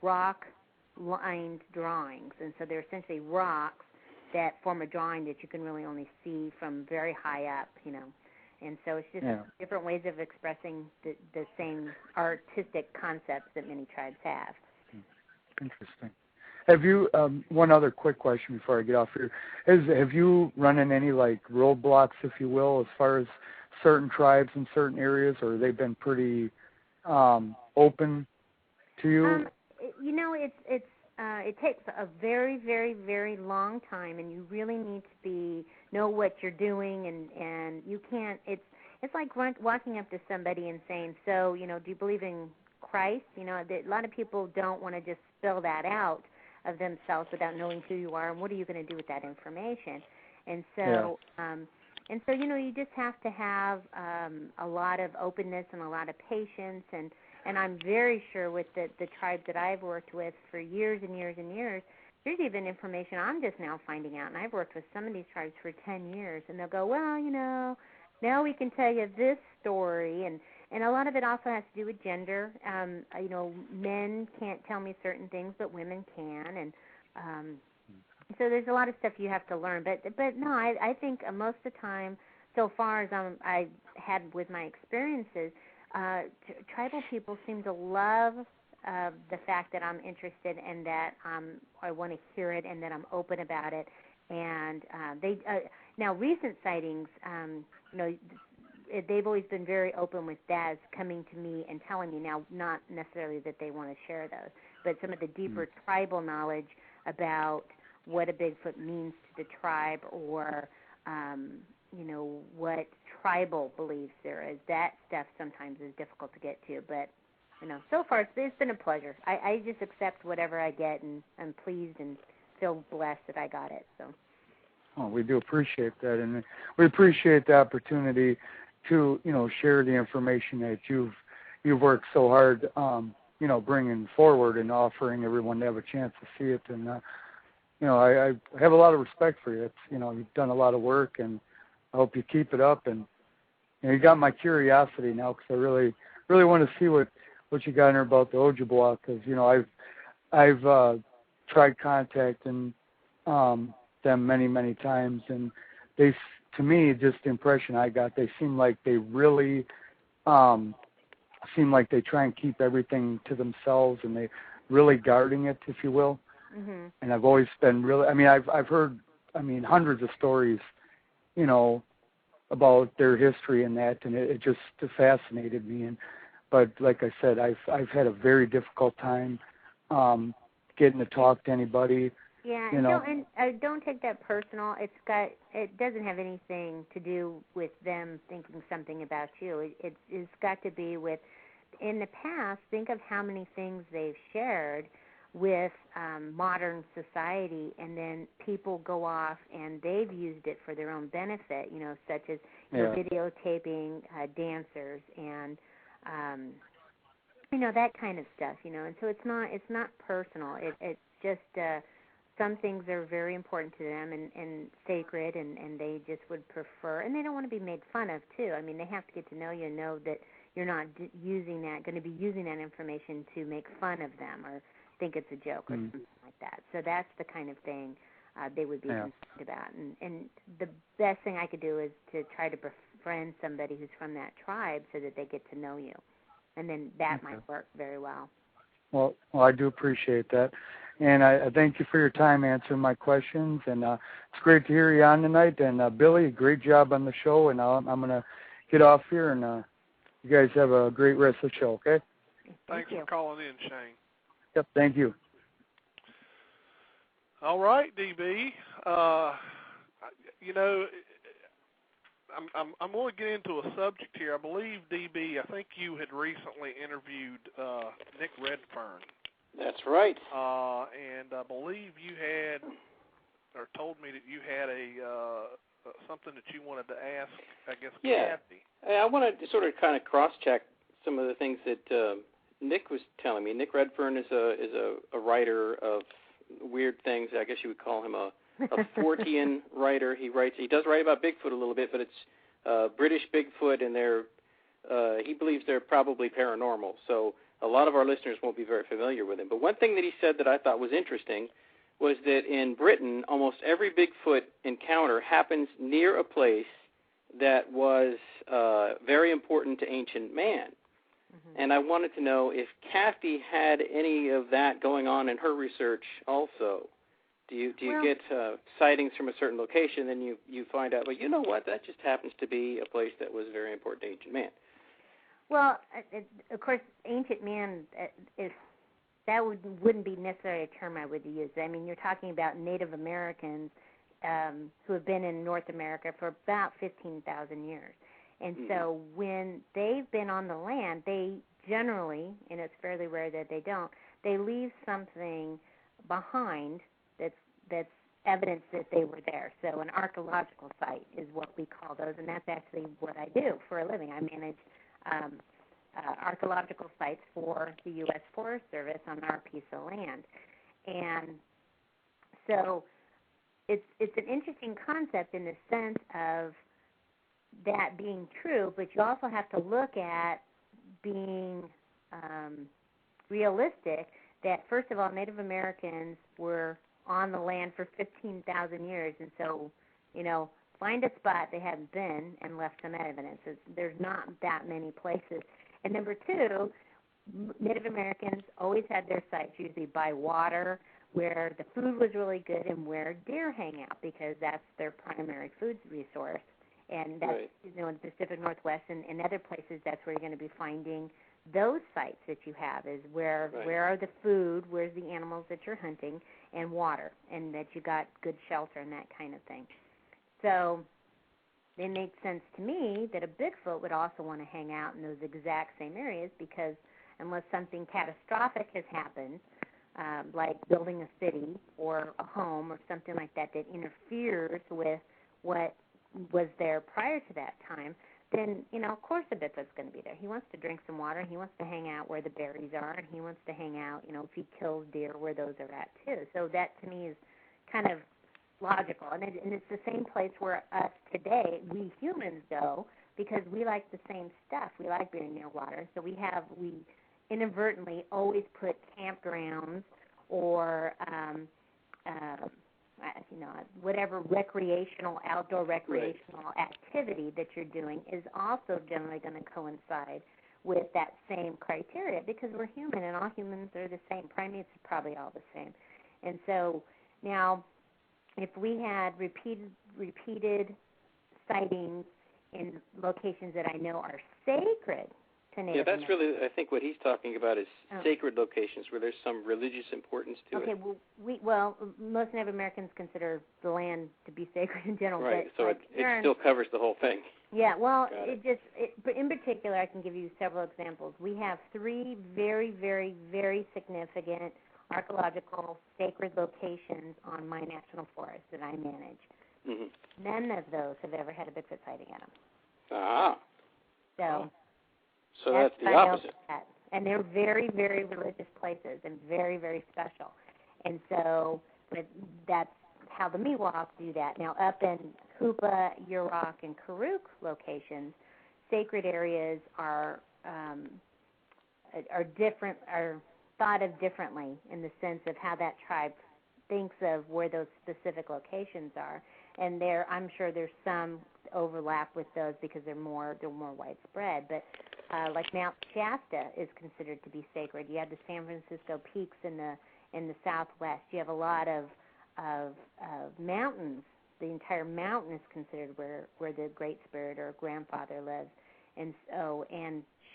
rock-lined drawings. And so they're essentially rocks that form a drawing that you can really only see from very high up, And so it's just different ways of expressing the same artistic concepts that many tribes have. Interesting. Have you, one other quick question before I get off here, have you run in any, roadblocks, if you will, as far as certain tribes in certain areas, or have they been pretty open to you? It takes a very, very, very long time, and you really need to know what you're doing, and you can't. It's like walking up to somebody and saying, "So, do you believe in Christ?" A lot of people don't want to just spill that out of themselves without knowing who you are, and what are you going to do with that information? And so, you just have to have a lot of openness and a lot of patience, and I'm very sure with the tribes that I've worked with for years and years and years, there's even information I'm just now finding out, and I've worked with some of these tribes for 10 years, and they'll go, well, now we can tell you this story, and a lot of it also has to do with gender. Men can't tell me certain things, but women can, and so there's a lot of stuff you have to learn. But no, I think most of the time, so far as I've had with my experiences, tribal people seem to love the fact that I'm interested and that I want to hear it and that I'm open about it. And now recent sightings, they've always been very open with dads coming to me and telling me, now not necessarily that they want to share those, but some of the deeper tribal knowledge about what a Bigfoot means to the tribe, or what tribal beliefs there is. That stuff sometimes is difficult to get to, but so far it's been a pleasure. I just accept whatever I get, and I'm pleased and feel blessed that I got it. So. Oh, we do appreciate that, and we appreciate the opportunity to share the information that you've worked so hard bringing forward and offering everyone to have a chance to see it. And I have a lot of respect for you. It's you've done a lot of work, and I hope you keep it up. And you got my curiosity now, because I really want to see what you got in there about the Ojibwa, because I've tried contacting them many times, and they, to me, just the impression I got, they seem like they really they try and keep everything to themselves, and they really guarding it, if you will. Mm-hmm. And I've always been I've heard hundreds of stories about their history and that, and it just fascinated me. But like I said, I've had a very difficult time getting to talk to anybody. Yeah, and don't take that personal. It doesn't have anything to do with them thinking something about you. It's got to be with, in the past, think of how many things they've shared with modern society, and then people go off and they've used it for their own benefit, such as videotaping dancers and that kind of stuff, and so it's not personal. It's just some things are very important to them and sacred, and they just would prefer, and they don't want to be made fun of too. They have to get to know you and know that you're not going to be using that information to make fun of them or think it's a joke or something like that. So that's the kind of thing they would be concerned about. And the best thing I could do is to try to befriend somebody who's from that tribe so that they get to know you. And then that might work very well. Well, I do appreciate that. And I thank you for your time answering my questions. And it's great to hear you on tonight. And Billy, great job on the show. And I'm going to get off here, and you guys have a great rest of the show, okay? Thanks for calling in, Shane. Yep, thank you. All right, DB. I'm going to get into a subject here. I believe, DB, I think you had recently interviewed Nick Redfern. That's right. And I believe you had, or told me that you had something that you wanted to ask, I guess, Kathy. I wanted to sort of kind of cross-check some of the things that Nick was telling me. Nick Redfern is a writer of weird things. I guess you would call him a Fortean writer. He does write about Bigfoot a little bit, but it's British Bigfoot, and he believes they're probably paranormal. So a lot of our listeners won't be very familiar with him. But one thing that he said that I thought was interesting was that in Britain, almost every Bigfoot encounter happens near a place that was very important to ancient man. Mm-hmm. And I wanted to know if Kathy had any of that going on in her research also. Do you get sightings from a certain location, and you find out, well, you know what, that just happens to be a place that was very important to ancient man? Well, of course, ancient man wouldn't be necessarily a term I would use. I mean, you're talking about Native Americans who have been in North America for about 15,000 years. And so when they've been on the land, they generally, and it's fairly rare that they don't, they leave something behind that's evidence that they were there. So an archaeological site is what we call those, and that's actually what I do for a living. I manage archaeological sites for the U.S. Forest Service on our piece of land. And so it's an interesting concept in the sense of that being true, but you also have to look at being realistic that, first of all, Native Americans were on the land for 15,000 years, and so, find a spot they haven't been and left some evidence. There's not that many places. And number two, Native Americans always had their sites usually by water, where the food was really good and where deer hang out, because that's their primary food resource. And that's, in the Pacific Northwest and other places, that's where you're going to be finding those sites that you have, is where are the food, where's the animals that you're hunting, and water, and that you got good shelter and that kind of thing. So it makes sense to me that a Bigfoot would also want to hang out in those exact same areas, because unless something catastrophic has happened, like building a city or a home or something like that interferes with what was there prior to that time, then, of course a Bigfoot's going to be there. He wants to drink some water, and he wants to hang out where the berries are, and he wants to hang out, if he kills deer, where those are at, too. So that, to me, is kind of logical. And it's the same place where us today, we humans go, because we like the same stuff. We like being near water. So we inadvertently always put campgrounds or whatever outdoor recreational activity that you're doing is also generally going to coincide with that same criteria, because we're human and all humans are the same. Primates are probably all the same. And so now, if we had repeated sightings in locations that I know are sacred to Native Americans. That's really, I think what he's talking about is sacred locations where there's some religious importance to it. Okay, well, most Native Americans consider the land to be sacred in general. Right, but so it still covers the whole thing. Yeah, well, in particular, I can give you several examples. We have 3 very, very, very significant archaeological sacred locations on my national forest that I manage. Mm-hmm. None of those have ever had a Bigfoot sighting in them. Ah. So that's the opposite. And they're very, very religious places and very, very special. And so that's how the Miwok do that. Now, up in Hoopa, Yurok, and Karuk locations, sacred areas are different, are thought of differently in the sense of how that tribe thinks of where those specific locations are. And I'm sure there's some overlap with those because they're more widespread. But like Mount Shasta is considered to be sacred. You have the San Francisco Peaks in the Southwest. You have a lot of mountains. The entire mountain is considered where the Great Spirit or grandfather lives. And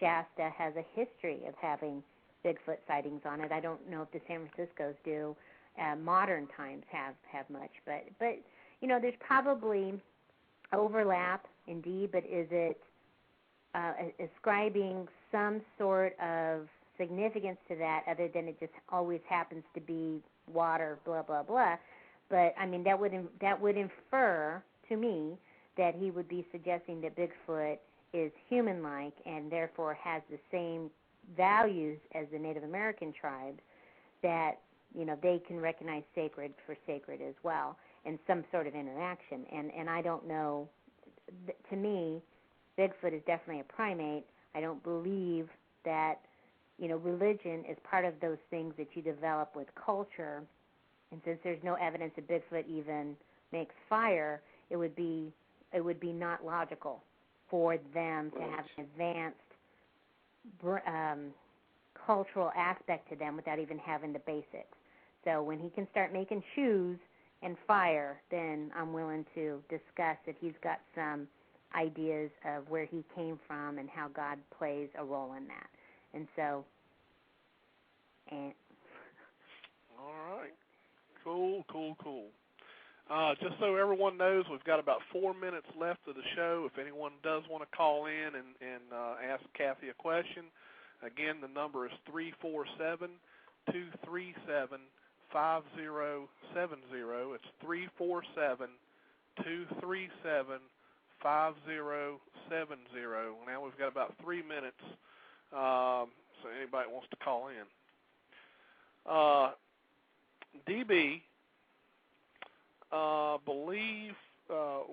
Shasta has a history of having Bigfoot sightings on it. I don't know if the San Franciscos do. Modern times have much, but there's probably overlap indeed, but is it ascribing some sort of significance to that other than it just always happens to be water, blah, blah, blah. But, I mean, that would infer to me that he would be suggesting that Bigfoot is human-like and therefore has the same values as the Native American tribes, that, you know, they can recognize sacred for sacred as well, and some sort of interaction. And I don't know, to me, Bigfoot is definitely a primate. I don't believe that, you know, religion is part of those things that you develop with culture. And since there's no evidence that Bigfoot even makes fire, it would be not logical for them to have an advanced cultural aspect to them without even having the basics. So when he can start making shoes and fire, then I'm willing to discuss that he's got some ideas of where he came from and how God plays a role in that. And so, all right, cool. Just so everyone knows, we've got about 4 minutes left of the show. If anyone does want to call in and ask Kathy a question, again, the number is 347-237-5070. It's 347-237-5070. Now we've got about 3 minutes, so anybody wants to call in. DB, believe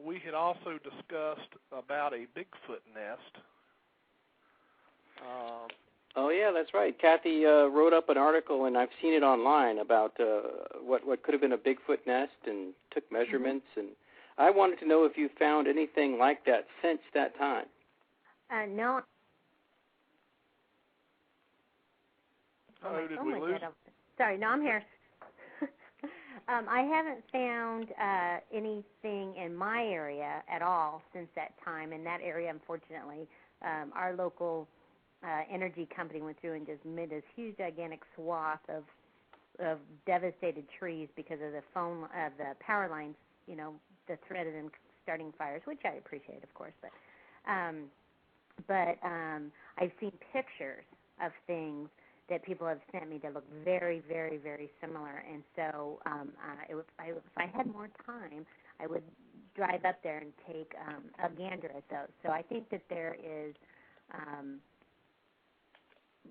we had also discussed about a Bigfoot nest. Oh, yeah, that's right. Kathy wrote up an article, and I've seen it online, about what could have been a Bigfoot nest, and took measurements. And I wanted to know if you found anything like that since that time. No. Oh, did we lose? Sorry, no, I'm here. I haven't found anything in my area at all since that time. In that area, unfortunately, our local energy company went through and just made this huge, gigantic swath of devastated trees because of the power lines. You know, the threat of them starting fires, which I appreciate, of course. But I've seen pictures of things that people have sent me that look very, very, very similar. And so if I had more time, I would drive up there and take a gander at those. So I think that there is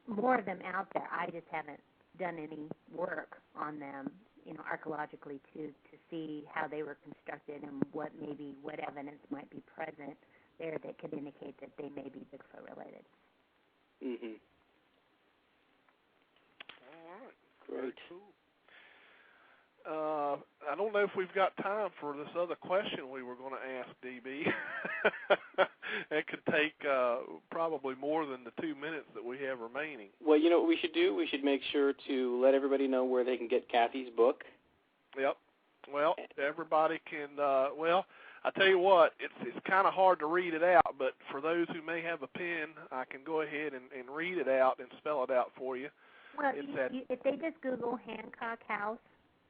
more of them out there. I just haven't done any work on them, you know, archaeologically to see how they were constructed and what evidence might be present there that could indicate that they may be Bigfoot related. Mm-hmm. Very cool. I don't know if we've got time for this other question we were going to ask DB. It could take probably more than the 2 minutes that we have remaining. Well, you know what we should do? We should make sure to let everybody know where they can get Kathy's book. Yep. Well, everybody can. Well, I tell you what, it's kind of hard to read it out, but for those who may have a pen, I can go ahead and read it out and spell it out for you. Well, if they just Google Hancock House,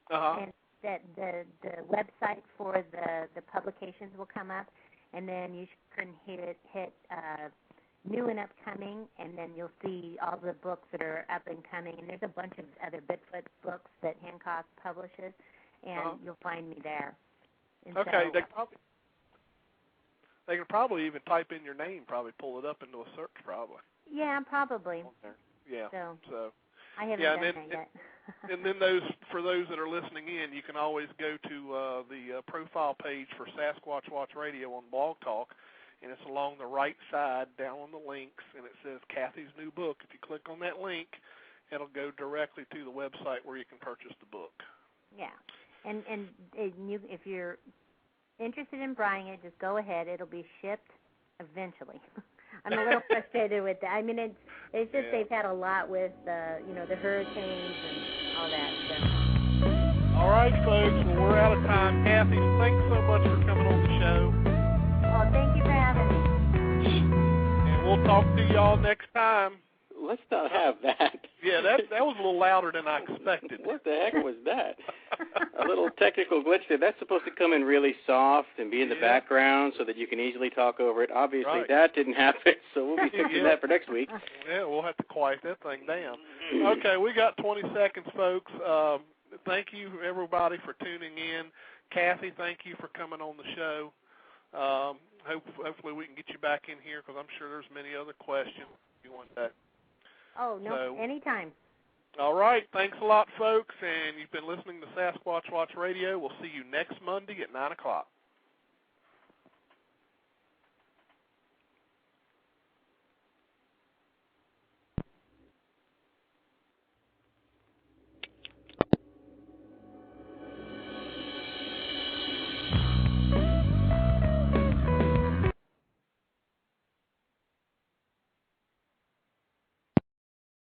and that the website for the publications will come up, and then you can hit new and upcoming, and then you'll see all the books that are up and coming. And there's a bunch of other Bigfoot books that Hancock publishes, and you'll find me there. And okay, so, they can probably even type in your name, probably pull it up into a search, probably. Yeah, probably. Yeah. So I haven't done that yet. And then for those that are listening in, you can always go to the profile page for Sasquatch Watch Radio on Blog Talk, and it's along the right side down on the links, and it says Kathy's new book. If you click on that link, it'll go directly to the website where you can purchase the book. Yeah. And if you're interested in buying it, just go ahead. It'll be shipped eventually. I'm a little frustrated with that. I mean, it's just they've had a lot with the hurricanes and all that. So. All right, folks. Well, we're out of time. Kathy, thanks so much for coming on the show. Oh, thank you for having me. And we'll talk to y'all next time. Let's not have that. Yeah, that was a little louder than I expected. What the heck was that? A little technical glitch there. That's supposed to come in really soft and be in the background so that you can easily talk over it. Obviously, that didn't happen, so we'll be fixing that for next week. Yeah, we'll have to quiet that thing down. Okay, we got 20 seconds, folks. Thank you, everybody, for tuning in. Kathy, thank you for coming on the show. Hopefully we can get you back in here because I'm sure there's many other questions you want that. Oh, no, anytime. All right. Thanks a lot, folks. And you've been listening to Sasquatch Watch Radio. We'll see you next Monday at 9 o'clock.